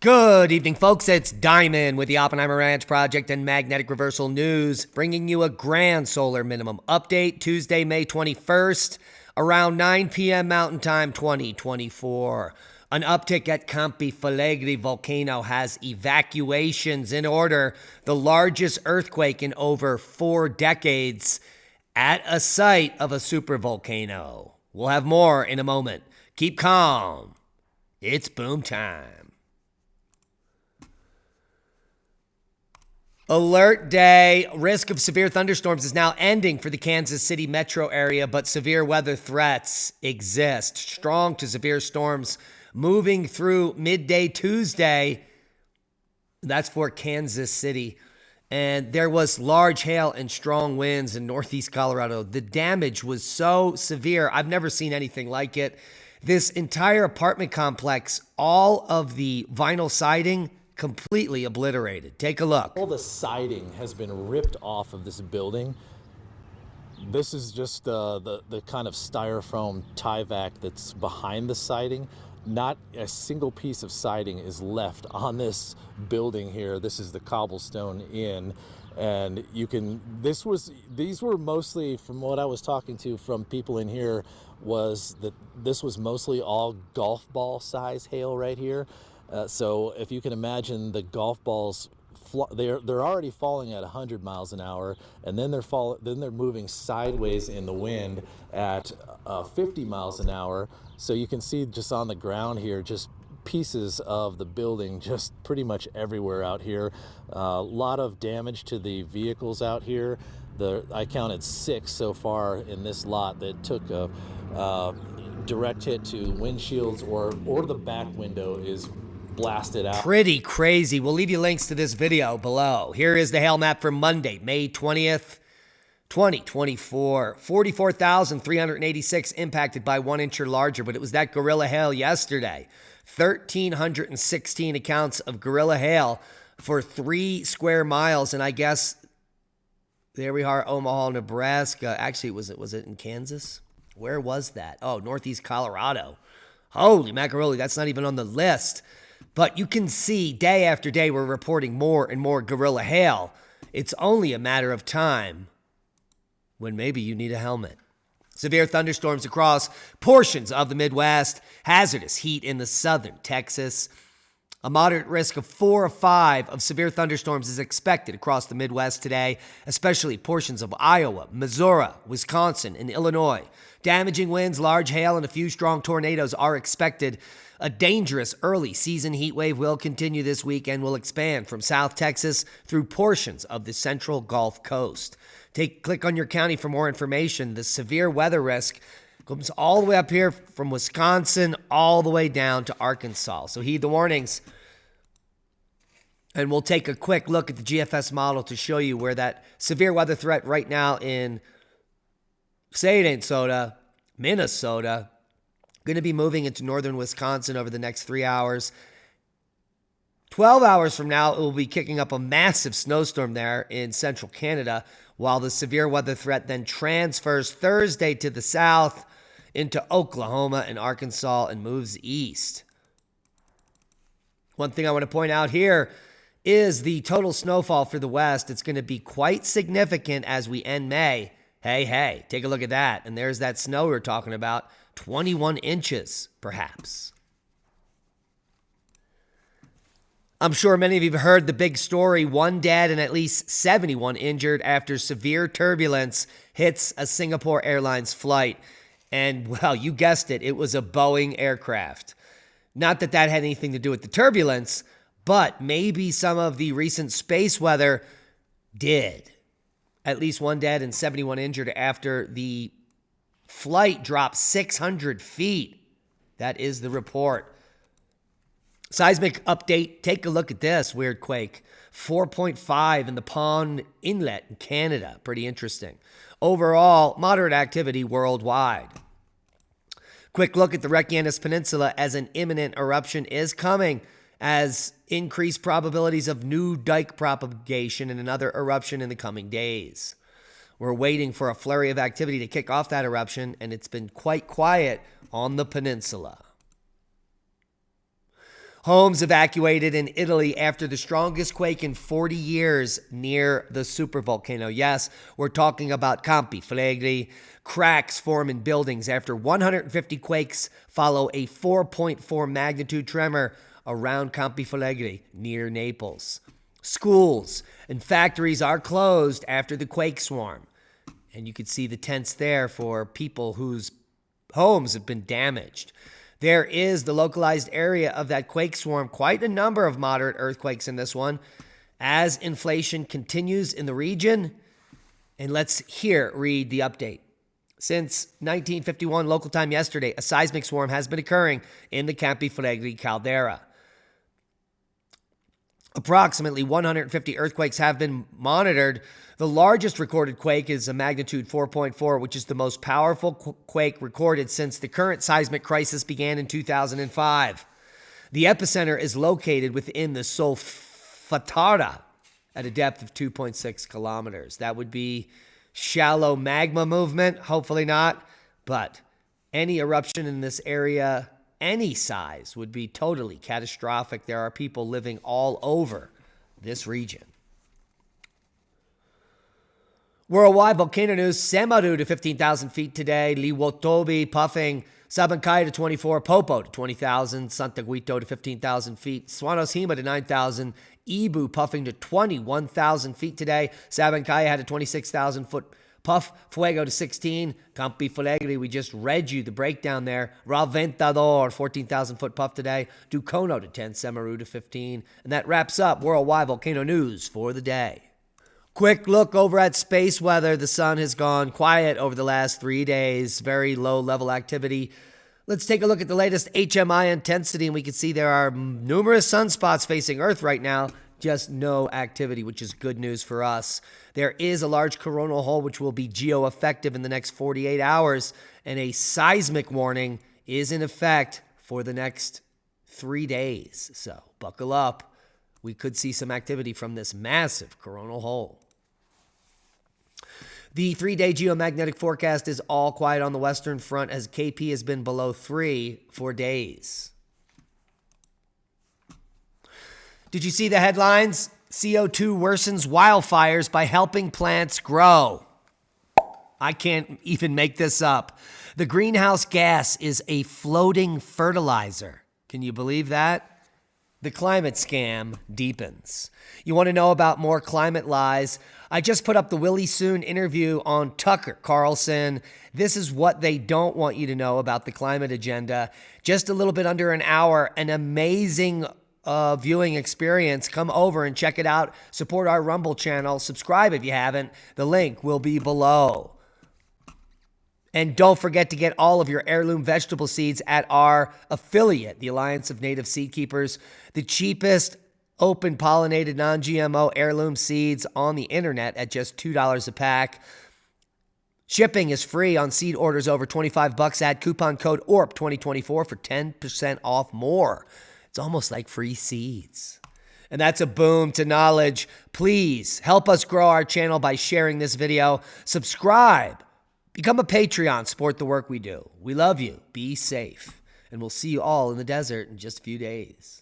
Good evening, folks. It's Diamond with the Oppenheimer Ranch Project and Magnetic Reversal News, bringing you a grand solar minimum update Tuesday, May 21st, around 9 p.m. Mountain Time 2024. An uptick at Campi Flegrei volcano has evacuations in order, the largest earthquake in over 4 decades at a site of a supervolcano. We'll have more in a moment. Keep calm. It's boom time. Alert day. Risk of severe thunderstorms is now ending for the Kansas City metro area, but severe weather threats exist. Strong to severe storms moving through midday Tuesday. That's for Kansas City. And there was large hail and strong winds in northeast Colorado. The damage was so severe. I've never seen anything like it. This entire apartment complex, all of the vinyl siding completely obliterated. Take a look. All the siding has been ripped off of this building. This is just the kind of styrofoam tie-vac that's behind the siding. Not a single piece of siding is left on this building here. This is the Cobblestone Inn. And you can, these were mostly, from what I was talking to from people in here, was that this was mostly all golf ball size hail right here. So if you can imagine the golf balls, they're already falling at 100 miles an hour, and then they're moving sideways in the wind at 50 miles an hour. So you can see just on the ground here, just pieces of the building just pretty much everywhere out here. A lot of damage to the vehicles out here. I counted 6 so far in this lot that took a direct hit to windshields, or the back window is blasted out. Pretty crazy. We'll leave you links to this video below. Here is the hail map for Monday, May 20th, 2024. 44,386 impacted by 1 inch or larger, but it was that gorilla hail yesterday. 1,316 accounts of gorilla hail for 3 square miles, and I guess there we are, Omaha, Nebraska. Actually, was it in Kansas? Where was that? Oh, northeast Colorado. Holy macaroni, that's not even on the list. But you can see day after day we're reporting more and more gorilla hail. It's only a matter of time when maybe you need a helmet. Severe thunderstorms across portions of the Midwest. Hazardous heat in the southern Texas. A moderate risk of 4 or 5 of severe thunderstorms is expected across the Midwest today, especially portions of Iowa, Missouri, Wisconsin, and Illinois. Damaging winds, large hail, and a few strong tornadoes are expected. A dangerous early season heat wave will continue this week and will expand from South Texas through portions of the central Gulf Coast. Click on your county for more information. The severe weather risk comes all the way up here from Wisconsin all the way down to Arkansas. So heed the warnings. And we'll take a quick look at the GFS model to show you where that severe weather threat right now in, say it ain't soda, Minnesota, going to be moving into northern Wisconsin over the next 3 hours. 12 hours from now, it will be kicking up a massive snowstorm there in central Canada, while the severe weather threat then transfers Thursday to the south into Oklahoma and Arkansas and moves east. One thing I want to point out here is the total snowfall for the West. It's going to be quite significant as we end May. Hey, take a look at that. And there's that snow we're talking about. 21 inches, perhaps. I'm sure many of you have heard the big story. 1 dead and at least 71 injured after severe turbulence hits a Singapore Airlines flight. And, well, you guessed it. It was a Boeing aircraft. Not that that had anything to do with the turbulence, but maybe some of the recent space weather did. At least 1 dead and 71 injured after the flight dropped 600 feet. That is the report. Seismic update. Take a look at this weird quake. 4.5 in the Pond Inlet in Canada. Pretty interesting. Overall, moderate activity worldwide. Quick look at the Reykjanes Peninsula as an imminent eruption is coming, as increased probabilities of new dike propagation and another eruption in the coming days. We're waiting for a flurry of activity to kick off that eruption, and it's been quite quiet on the peninsula. Homes evacuated in Italy after the strongest quake in 40 years near the supervolcano. Yes, we're talking about Campi Flegrei. Cracks form in buildings after 150 quakes follow a 4.4 magnitude tremor around Campi Flegrei near Naples. Schools and factories are closed after the quake swarm. And you can see the tents there for people whose homes have been damaged. There is the localized area of that quake swarm, quite a number of moderate earthquakes in this one, as inflation continues in the region. And let's read the update. Since 1951, local time yesterday, a seismic swarm has been occurring in the Campi Flegrei caldera. Approximately 150 earthquakes have been monitored. The largest recorded quake is a magnitude 4.4, which is the most powerful quake recorded since the current seismic crisis began in 2005. The epicenter is located within the Solfatara at a depth of 2.6 kilometers. That would be shallow magma movement, hopefully not, but any eruption in this area, any size, would be totally catastrophic. There are people living all over this region. Worldwide volcano news: Semaru to 15,000 feet today, Liwotobi puffing, Sabancaya to 24, Popo to 20,000, Santa Guito to 15,000 feet, Swanosima to 9,000, Ibu puffing to 21,000 feet today, Sabancaya had a 26,000 foot puff, Fuego to 16, Campi Flegrei, we just read you the breakdown there, Ralventador, 14,000 foot puff today, Ducono to 10, Semaru to 15, and that wraps up worldwide volcano news for the day. Quick look over at space weather. The sun has gone quiet over the last 3 days. Very low level activity. Let's take a look at the latest HMI intensity, and we can see there are numerous sunspots facing Earth right now. Just no activity, which is good news for us. There is a large coronal hole which will be geo-effective in the next 48 hours, and a seismic warning is in effect for the next 3 days. So buckle up. We could see some activity from this massive coronal hole. The 3-day geomagnetic forecast is all quiet on the western front as KP has been below 3 for days. Did you see the headlines? CO2 worsens wildfires by helping plants grow. I can't even make this up. The greenhouse gas is a floating fertilizer. Can you believe that? The climate scam deepens. You want to know about more climate lies? I just put up the Willie Soon interview on Tucker Carlson. This is what they don't want you to know about the climate agenda. Just a little bit under an hour, an amazing viewing experience. Come over and check it out. Support our Rumble channel. Subscribe if you haven't. The link will be below. And don't forget to get all of your heirloom vegetable seeds at our affiliate, the Alliance of Native Seed Keepers, the cheapest open pollinated non-GMO heirloom seeds on the internet at just $2 a pack. Shipping is free on seed orders over $25. Add coupon code ORP2024 for 10% off more. It's almost like free seeds. And that's a boom to knowledge. Please help us grow our channel by sharing this video. Subscribe. Become a Patreon. Support the work we do. We love you. Be safe. And we'll see you all in the desert in just a few days.